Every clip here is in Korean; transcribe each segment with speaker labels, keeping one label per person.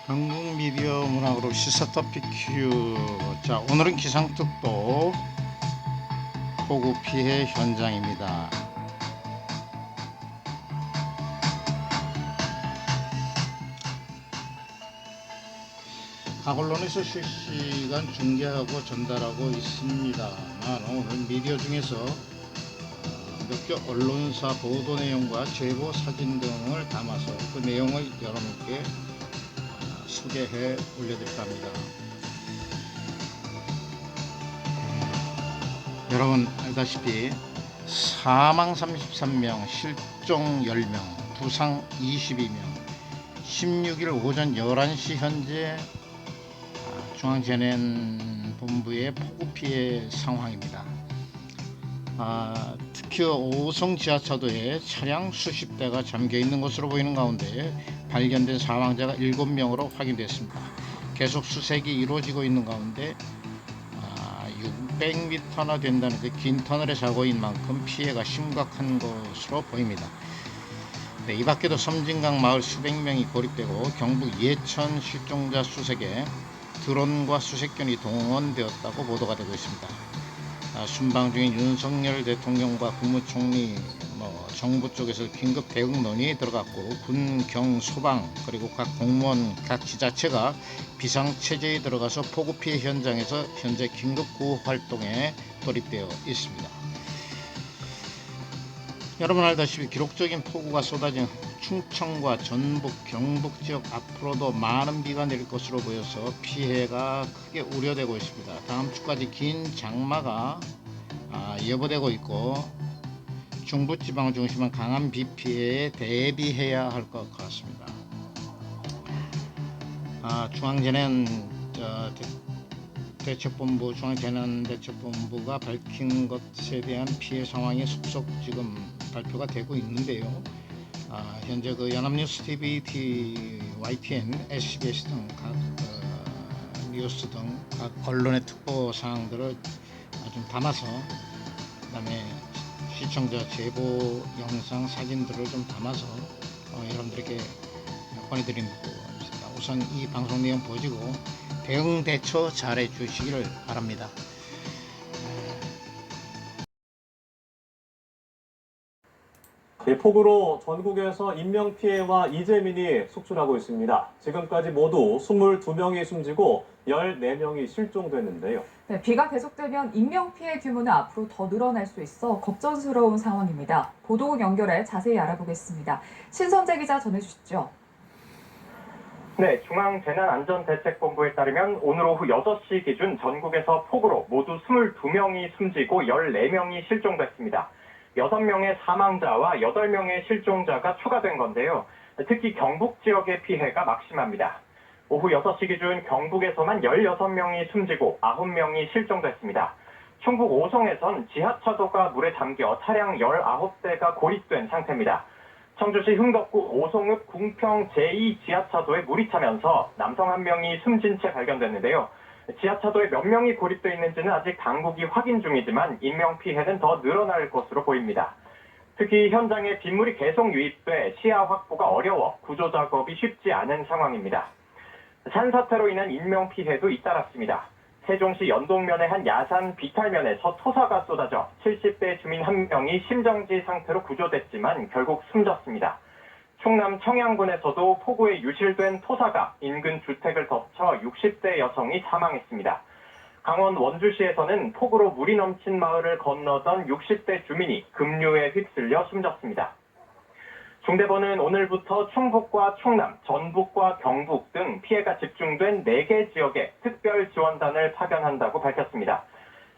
Speaker 1: 한국 미디어 문학으로 시사 토픽 큐. 자, 오늘은 기상특보 폭우 피해 현장입니다. 각 언론에서 실시간 중계하고 전달하고 있습니다만, 오늘 미디어 중에서 몇 개 언론사 보도 내용과 제보 사진 등을 담아서 그 내용을 여러분께 소개해 올려드릴까 합니다. 여러분 알다시피 사망 33명, 실종 10명, 부상 22명, 16일 오전 11시 현재 중앙재난본부의 폭우 피해 상황입니다. 특히 5성 지하차도에 차량 수십 대가 잠겨 있는 것으로 보이는 가운데 발견된 사망자가 7명으로 확인됐습니다. 계속 수색이 이루어지고 있는 가운데 600m나 된다는 긴 터널에 자고 있는 만큼 피해가 심각한 것으로 보입니다. 네, 이 밖에도 섬진강 마을 수백 명이 고립되고 경북 예천 실종자 수색에 드론과 수색견이 동원되었다고 보도가 되고 있습니다. 순방 중인 윤석열 대통령과 국무총리, 정부 쪽에서 긴급 대응 논의에 들어갔고, 군, 경, 소방 그리고 각 공무원, 각 지자체가 비상체제에 들어가서 폭우 피해 현장에서 현재 긴급 구호 활동에 돌입되어 있습니다. 여러분 알다시피 기록적인 폭우가 쏟아진 충청과 전북, 경북 지역 앞으로도 많은 비가 내릴 것으로 보여서 피해가 크게 우려되고 있습니다. 다음 주까지 긴 장마가 예보되고 있고, 중부지방을 중심한 강한 비 피해에 대비해야 할 것 같습니다. 중앙재난대책본부가 밝힌 것에 대한 피해 상황이 속속 지금 발표가 되고 있는데요. 현재 그 연합뉴스 TV, YTN, SBS 등 각 뉴스 등 각 언론의 특보 사항들을 좀 담아서, 그다음에 시청자 제보 영상 사진들을 좀 담아서 여러분들에게 보내드리는 것입니다. 우선 이 방송 내용 보시고 대응 대처 잘해 주시기를 바랍니다.
Speaker 2: 폭우로 전국에서 인명피해와 이재민이 속출하고 있습니다. 지금까지 모두 22명이 숨지고 14명이 실종됐는데요.
Speaker 3: 네, 비가 계속되면 인명피해 규모는 앞으로 더 늘어날 수 있어 걱정스러운 상황입니다. 보도국 연결해 자세히 알아보겠습니다. 신선재 기자 전해주시죠.
Speaker 4: 네, 중앙재난안전대책본부에 따르면 오늘 오후 6시 기준 전국에서 폭우로 모두 22명이 숨지고 14명이 실종됐습니다. 6명의 사망자와 8명의 실종자가 추가된 건데요. 특히 경북 지역의 피해가 막심합니다. 오후 6시 기준 경북에서만 16명이 숨지고 9명이 실종됐습니다. 충북 오송에선 지하차도가 물에 잠겨 차량 19대가 고립된 상태입니다. 청주시 흥덕구 오송읍 궁평 제2지하차도에 물이 차면서 남성 1명이 숨진 채 발견됐는데요. 지하차도에 몇 명이 고립되어 있는지는 아직 당국이 확인 중이지만 인명피해는 더 늘어날 것으로 보입니다. 특히 현장에 빗물이 계속 유입돼 시야 확보가 어려워 구조작업이 쉽지 않은 상황입니다. 산사태로 인한 인명피해도 잇따랐습니다. 세종시 연동면의 한 야산 비탈면에서 토사가 쏟아져 70대 주민 1명이 심정지 상태로 구조됐지만 결국 숨졌습니다. 충남 청양군에서도 폭우에 유실된 토사가 인근 주택을 덮쳐 60대 여성이 사망했습니다. 강원 원주시에서는 폭우로 물이 넘친 마을을 건너던 60대 주민이 급류에 휩쓸려 숨졌습니다. 중대본은 오늘부터 충북과 충남, 전북과 경북 등 피해가 집중된 4개 지역에 특별 지원단을 파견한다고 밝혔습니다.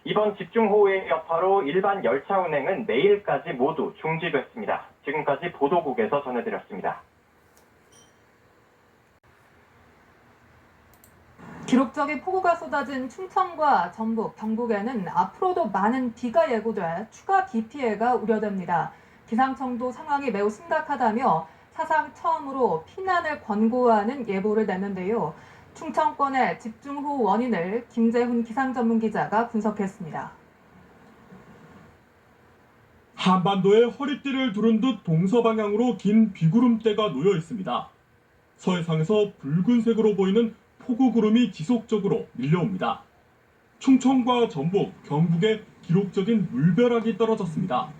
Speaker 4: 이번 집중호우의 여파로 일반 열차 운행은 내일까지 모두 중지됐습니다. 지금까지 보도국에서 전해드렸습니다.
Speaker 3: 기록적인 폭우가 쏟아진 충청과 전북, 경북에는 앞으로도 많은 비가 예고돼 추가 비 피해가 우려됩니다. 기상청도 상황이 매우 심각하다며 사상 처음으로 피난을 권고하는 예보를 냈는데요. 충청권의 집중호우 원인을 김재훈 기상전문기자가 분석했습니다.
Speaker 5: 한반도에 허리띠를 두른 듯 동서방향으로 긴 비구름대가 놓여 있습니다. 서해상에서 붉은색으로 보이는 폭우구름이 지속적으로 밀려옵니다. 충청과 전북, 경북에 기록적인 물벼락이 떨어졌습니다.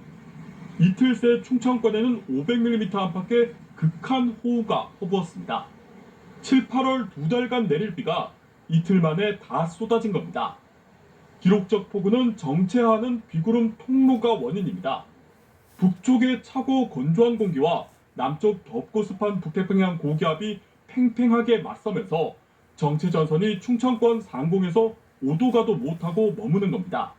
Speaker 5: 이틀 새 충청권에는 500mm 안팎의 극한 호우가 퍼부었습니다. 7, 8월 2달간 내릴 비가 이틀 만에 다 쏟아진 겁니다. 기록적 폭우는 정체하는 비구름 통로가 원인입니다. 북쪽의 차고 건조한 공기와 남쪽 덥고 습한 북태평양 고기압이 팽팽하게 맞서면서 정체 전선이 충청권 상공에서 오도 가도 못하고 머무는 겁니다.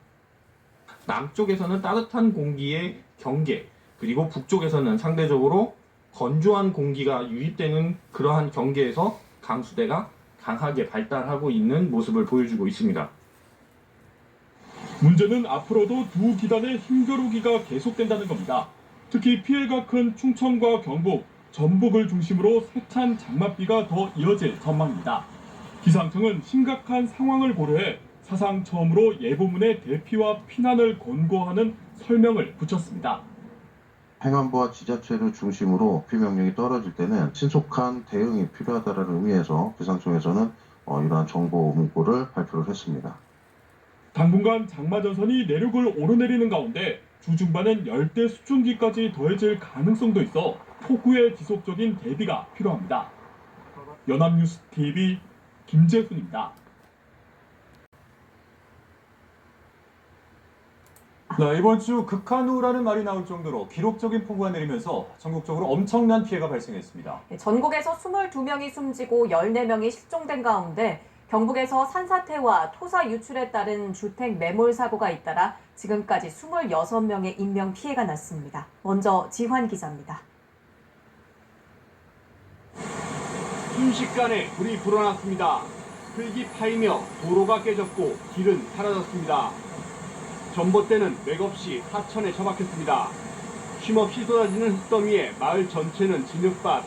Speaker 6: 남쪽에서는 따뜻한 공기의 경계, 그리고 북쪽에서는 상대적으로 건조한 공기가 유입되는 그러한 경계에서 강수대가 강하게 발달하고 있는 모습을 보여주고 있습니다.
Speaker 5: 문제는 앞으로도 두 기단의 힘겨루기가 계속된다는 겁니다. 특히 피해가 큰 충청과 경북, 전북을 중심으로 세찬 장맛비가 더 이어질 전망입니다. 기상청은 심각한 상황을 고려해 사상 처음으로 예보문의 대피와 피난을 권고하는 설명을 붙였습니다.
Speaker 7: 행안부와 지자체를 중심으로 비 명령이 떨어질 때는 신속한 대응이 필요하다는 의미에서 기상청에서는 이러한 정보 문구를 발표를 했습니다.
Speaker 5: 당분간 장마전선이 내륙을 오르내리는 가운데 주중반엔 열대 수증기까지 더해질 가능성도 있어 폭우의 지속적인 대비가 필요합니다. 연합뉴스 TV 김재훈입니다.
Speaker 2: 네, 이번 주 극한우라는 말이 나올 정도로 기록적인 폭우가 내리면서 전국적으로 엄청난 피해가 발생했습니다.
Speaker 8: 전국에서 22명이 숨지고 14명이 실종된 가운데 경북에서 산사태와 토사 유출에 따른 주택 매몰 사고가 잇따라 지금까지 26명의 인명 피해가 났습니다. 먼저 지환 기자입니다.
Speaker 9: 순식간에 불이 불어났습니다. 흙이 파이며 도로가 깨졌고 길은 사라졌습니다. 전봇대는 맥없이 하천에 처박혔습니다. 쉼없이 쏟아지는 흙더미에 마을 전체는 진흙밭,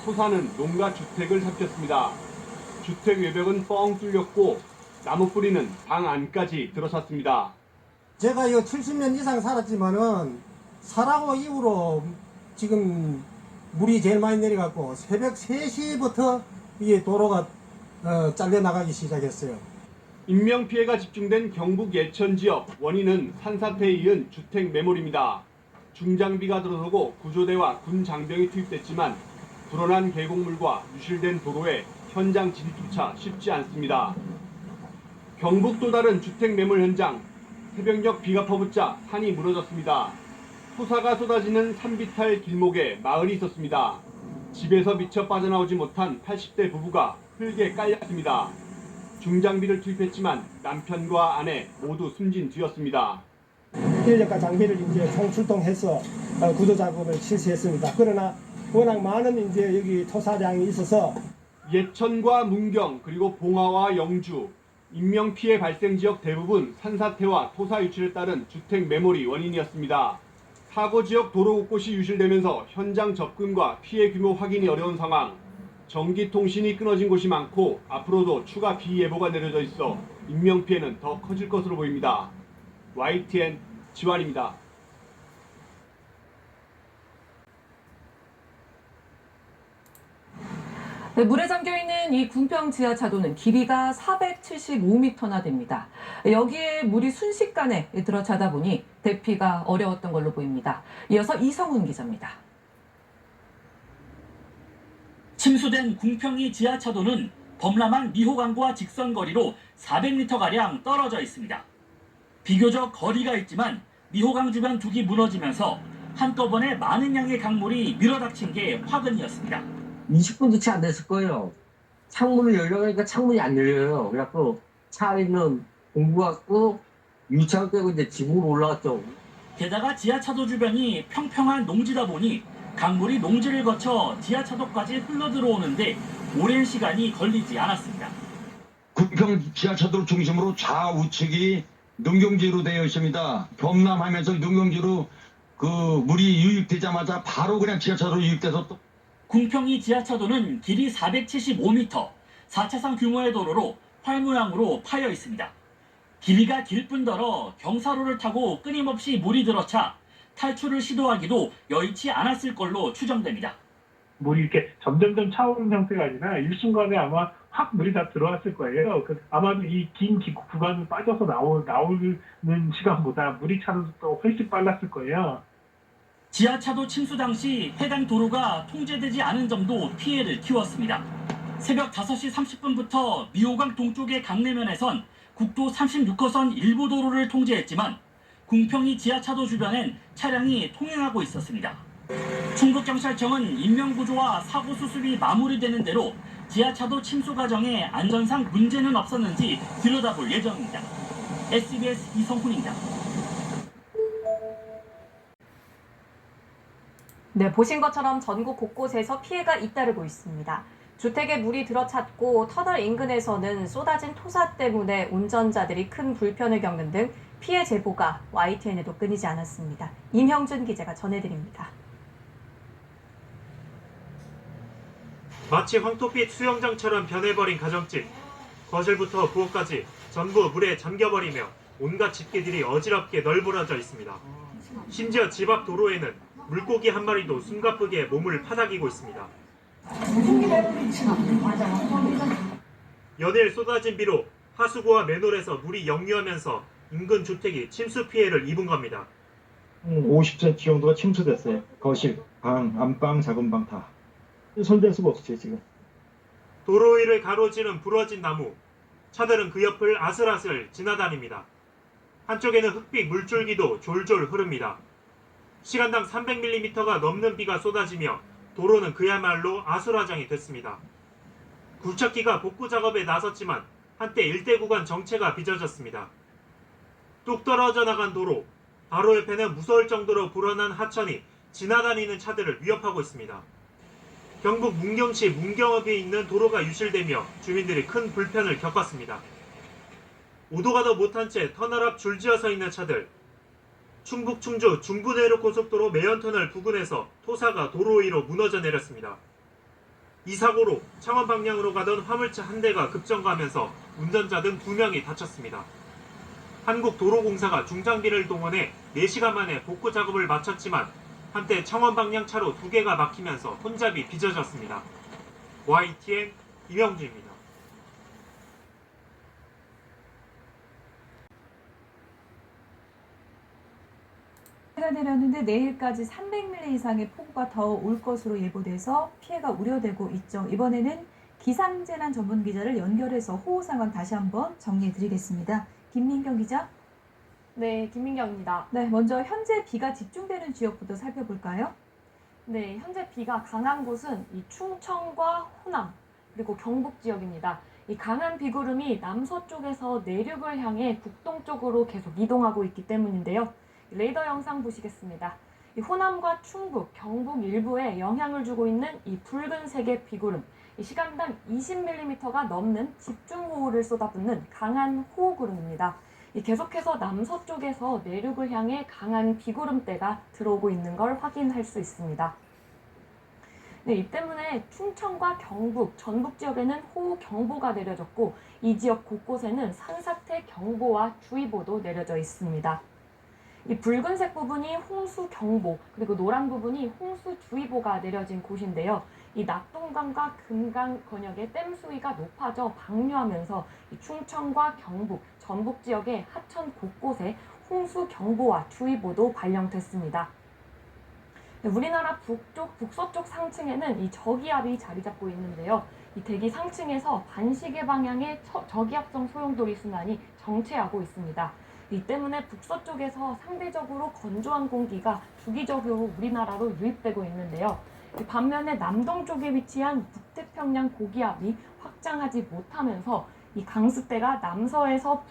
Speaker 9: 토사는 농가 주택을 삼켰습니다. 주택 외벽은 뻥 뚫렸고 나무 뿌리는 방 안까지 들어찼습니다.
Speaker 10: 제가 이거 70년 이상 살았지만은 사라고 이후로 지금 물이 제일 많이 내려갔고 새벽 3시부터 이 도로가 잘려나가기 시작했어요.
Speaker 9: 인명피해가 집중된 경북 예천 지역, 원인은 산사태에 이은 주택 매몰입니다. 중장비가 들어서고 구조대와 군 장병이 투입됐지만 불어난 계곡물과 유실된 도로에 현장 진입조차 쉽지 않습니다. 경북 또 다른 주택 매몰 현장, 새벽녘 비가 퍼붓자 산이 무너졌습니다. 토사가 쏟아지는 산비탈 길목에 마을이 있었습니다. 집에서 미처 빠져나오지 못한 80대 부부가 흙에 깔렸습니다. 중장비를 투입했지만 남편과 아내 모두 숨진 뒤였습니다.
Speaker 10: 인력과 장비를 이제 총출동해서 구조 작업을 실시했습니다. 그러나 워낙 많은 이제 여기 토사량이 있어서
Speaker 9: 예천과 문경 그리고 봉화와 영주, 인명피해 발생 지역 대부분 산사태와 토사 유출에 따른 주택 매몰이 원인이었습니다. 사고 지역 도로 곳곳이 유실되면서 현장 접근과 피해 규모 확인이 어려운 상황, 전기통신이 끊어진 곳이 많고 앞으로도 추가 비 예보가 내려져 있어 인명피해는 더 커질 것으로 보입니다. YTN 지환입니다.
Speaker 11: 네, 물에 잠겨있는 이 군평 지하차도는 길이가 475m나 됩니다. 여기에 물이 순식간에 들어차다 보니 대피가 어려웠던 걸로 보입니다. 이어서 이성훈 기자입니다.
Speaker 12: 침수된 궁평리 지하차도는 범람한 미호강과 직선거리로 400m가량 떨어져 있습니다. 비교적 거리가 있지만 미호강 주변 둑이 무너지면서 한꺼번에 많은 양의 강물이 밀어닥친 게 화근이었습니다.
Speaker 13: 20분도 채 안 됐을 거예요. 창문을 열려고 하니까 창문이 안 열려요. 그래갖고 차에 있는 공구 갖고 유창을 떼고 이제 집으로 올라갔죠.
Speaker 12: 게다가 지하차도 주변이 평평한 농지다 보니 강물이 농지를 거쳐 지하차도까지 흘러들어오는데 오랜 시간이 걸리지 않았습니다.
Speaker 14: 궁평 지하차도를 중심으로 좌우측이 농경지로 되어 있습니다. 범람하면서 농경지로 그 물이 유입되자마자 바로 그냥 지하차도로 유입돼서 또
Speaker 12: 궁평리 지하차도는 길이 475m, 4차선 규모의 도로로 활문항으로 파여 있습니다. 길이가 길 뿐더러 경사로를 타고 끊임없이 물이 들어차 탈출을 시도하기도 여의치 않았을 걸로 추정됩니다.
Speaker 15: 물이 이렇게 점점점 차오르는 형태가 아니라 일순간에 아마 확 물이 다 들어왔을 거예요. 아마도 이 긴 구간을 빠져서 나오는 시간보다 물이 차는 속도가 훨씬 빨랐을 거예요.
Speaker 12: 지하차도 침수 당시 해당 도로가 통제되지 않은 점도 피해를 키웠습니다. 새벽 5시 30분부터 미호강 동쪽의 강내면에선 국도 36호선 일부 도로를 통제했지만 궁평이 지하차도 주변엔 차량이 통행하고 있었습니다. 충북경찰청은 인명구조와 사고 수습이 마무리되는 대로 지하차도 침수 과정에 안전상 문제는 없었는지 들여다볼 예정입니다. SBS 이성훈입니다.
Speaker 8: 네, 보신 것처럼 전국 곳곳에서 피해가 잇따르고 있습니다. 주택에 물이 들어찼고 터널 인근에서는 쏟아진 토사 때문에 운전자들이 큰 불편을 겪는 등 피해 제보가 YTN에도 끊이지 않았습니다. 임형준 기자가 전해드립니다.
Speaker 16: 마치 황토빛 수영장처럼 변해버린 가정집. 거실부터 부엌까지 전부 물에 잠겨버리며 온갖 집게들이 어지럽게 널브러져 있습니다. 심지어 집 앞 도로에는 물고기 한 마리도 숨가쁘게 몸을 파닥이고 있습니다. 연일 쏟아진 비로 하수구와 맨홀에서 물이 역류하면서 인근 주택이 침수 피해를 입은 겁니다.
Speaker 17: 50cm 정도가 침수됐어요. 거실, 방, 안방, 작은 방 다. 손댈 수가 없어요, 지금.
Speaker 16: 도로 위를 가로지른 부러진 나무. 차들은 그 옆을 아슬아슬 지나다닙니다. 한쪽에는 흙빛 물줄기도 졸졸 흐릅니다. 시간당 300mm가 넘는 비가 쏟아지며 도로는 그야말로 아수라장이 됐습니다. 굴착기가 복구 작업에 나섰지만 한때 일대 구간 정체가 빚어졌습니다. 뚝 떨어져 나간 도로, 바로 옆에는 무서울 정도로 불어난 하천이 지나다니는 차들을 위협하고 있습니다. 경북 문경시 문경읍에 있는 도로가 유실되며 주민들이 큰 불편을 겪었습니다. 오도 가도 못한 채 터널 앞 줄지어서 있는 차들. 충북 충주 중부내륙 고속도로 매연터널 부근에서 토사가 도로 위로 무너져 내렸습니다. 이 사고로 창원 방향으로 가던 화물차 한 대가 급정거하면서 운전자 등 2명이 다쳤습니다. 한국도로공사가 중장비를 동원해 4시간 만에 복구 작업을 마쳤지만 한때 창원 방향 차로 2개가 막히면서 혼잡이 빚어졌습니다. YTN 임영주입니다.
Speaker 18: 비가 내렸는데 내일까지 300mm 이상의 폭우가 더 올 것으로 예보돼서 피해가 우려되고 있죠. 이번에는 기상재난 전문 기자를 연결해서 호우 상황 다시 한번 정리해드리겠습니다. 김민경 기자.
Speaker 8: 네, 김민경입니다.
Speaker 18: 네, 먼저 현재 비가 집중되는 지역부터 살펴볼까요?
Speaker 8: 네, 현재 비가 강한 곳은 이 충청과 호남 그리고 경북 지역입니다. 이 강한 비구름이 남서쪽에서 내륙을 향해 북동쪽으로 계속 이동하고 있기 때문인데요. 레이더 영상 보시겠습니다. 이 호남과 충북, 경북 일부에 영향을 주고 있는 이 붉은색의 비구름, 이 시간당 20mm가 넘는 집중호우를 쏟아붓는 강한 호우구름입니다. 이 계속해서 남서쪽에서 내륙을 향해 강한 비구름대가 들어오고 있는 걸 확인할 수 있습니다. 네, 이 때문에 충청과 경북, 전북 지역에는 호우 경보가 내려졌고 이 지역 곳곳에는 산사태 경보와 주의보도 내려져 있습니다. 이 붉은색 부분이 홍수경보, 그리고 노란 부분이 홍수주의보가 내려진 곳인데요. 이 낙동강과 금강 권역의 댐 수위가 높아져 방류하면서 이 충청과 경북, 전북 지역의 하천 곳곳에 홍수경보와 주의보도 발령됐습니다. 우리나라 북쪽, 북서쪽 상층에는 이 저기압이 자리 잡고 있는데요. 이 대기 상층에서 반시계 방향의 저기압성 소용돌이 순환이 정체하고 있습니다. 이 때문에 북서쪽에서 상대적으로 건조한 공기가 주기적으로 우리나라로 유입되고 있는데요. 반면에 남동쪽에 위치한 북태평양 고기압이 확장하지 못하면서 이 강수대가 남서에서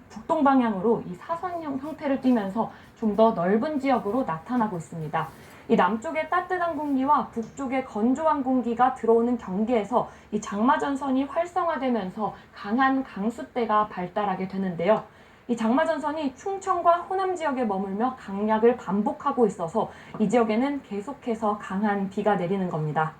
Speaker 8: 북동 방향으로 이 사선형 형태를 띠면서 좀 더 넓은 지역으로 나타나고 있습니다. 이 남쪽의 따뜻한 공기와 북쪽의 건조한 공기가 들어오는 경계에서 이 장마전선이 활성화되면서 강한 강수대가 발달하게 되는데요. 이 장마전선이 충청과 호남 지역에 머물며 강약을 반복하고 있어서 이 지역에는 계속해서 강한 비가 내리는 겁니다.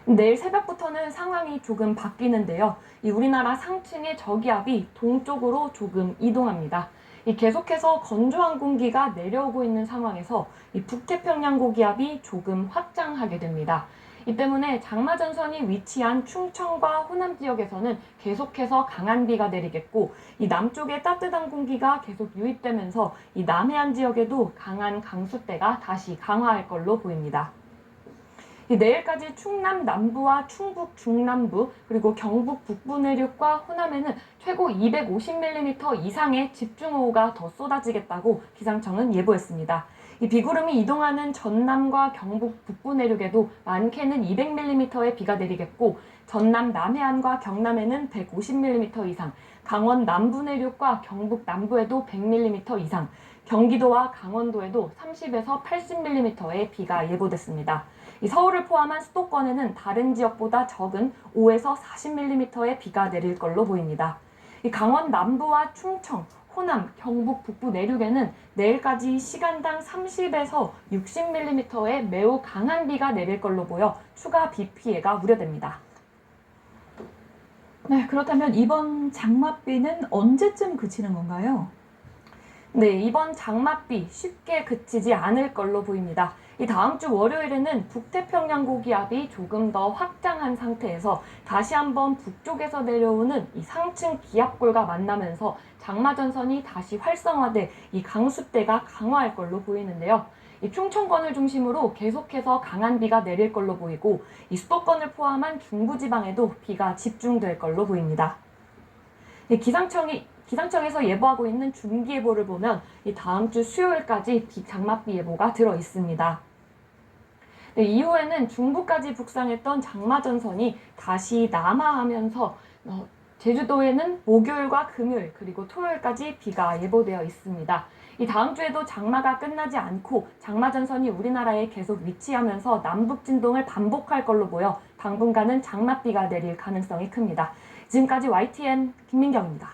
Speaker 8: 내일 새벽부터는 상황이 조금 바뀌는데요. 이 우리나라 상층의 저기압이 동쪽으로 조금 이동합니다.
Speaker 19: 이 계속해서 건조한 공기가 내려오고 있는 상황에서 이 북태평양 고기압이 조금 확장하게 됩니다. 이 때문에 장마전선이 위치한 충청과 호남 지역에서는 계속해서 강한 비가 내리겠고, 이 남쪽에 따뜻한 공기가 계속 유입되면서 이 남해안 지역에도 강한 강수대가 다시 강화할 걸로 보입니다. 내일까지 충남 남부와 충북 중남부 그리고 경북 북부 내륙과 호남에는 최고 250mm 이상의 집중호우가 더 쏟아지겠다고 기상청은 예보했습니다. 이 비구름이 이동하는 전남과 경북 북부 내륙에도 많게는 200mm의 비가 내리겠고, 전남 남해안과 경남에는 150mm 이상, 강원 남부 내륙과 경북 남부에도 100mm 이상, 경기도와 강원도에도 30에서 80mm의 비가 예보됐습니다. 이 서울을 포함한 수도권에는 다른 지역보다 적은 5에서 40mm의 비가 내릴 걸로 보입니다. 이 강원 남부와 충청, 호남, 경북 북부 내륙에는 내일까지 시간당 30에서 60mm의 매우 강한 비가 내릴 걸로 보여 추가 비 피해가 우려됩니다.
Speaker 18: 네, 그렇다면 이번 장맛비는 언제쯤 그치는 건가요?
Speaker 19: 네, 이번 장맛비 쉽게 그치지 않을 걸로 보입니다. 이 다음 주 월요일에는 북태평양 고기압이 조금 더 확장한 상태에서 다시 한번 북쪽에서 내려오는 이 상층 기압골과 만나면서 장마전선이 다시 활성화돼 이 강수대가 강화할 걸로 보이는데요. 이 충청권을 중심으로 계속해서 강한 비가 내릴 걸로 보이고, 이 수도권을 포함한 중부지방에도 비가 집중될 걸로 보입니다. 네, 기상청에서 예보하고 있는 중기예보를 보면 이 다음 주 수요일까지 장맛비 예보가 들어 있습니다. 네, 이후에는 중부까지 북상했던 장마전선이 다시 남하하면서 제주도에는 목요일과 금요일 그리고 토요일까지 비가 예보되어 있습니다. 이 다음 주에도 장마가 끝나지 않고 장마전선이 우리나라에 계속 위치하면서 남북 진동을 반복할 걸로 보여 당분간은 장맛비가 내릴 가능성이 큽니다. 지금까지 YTN 김민경입니다.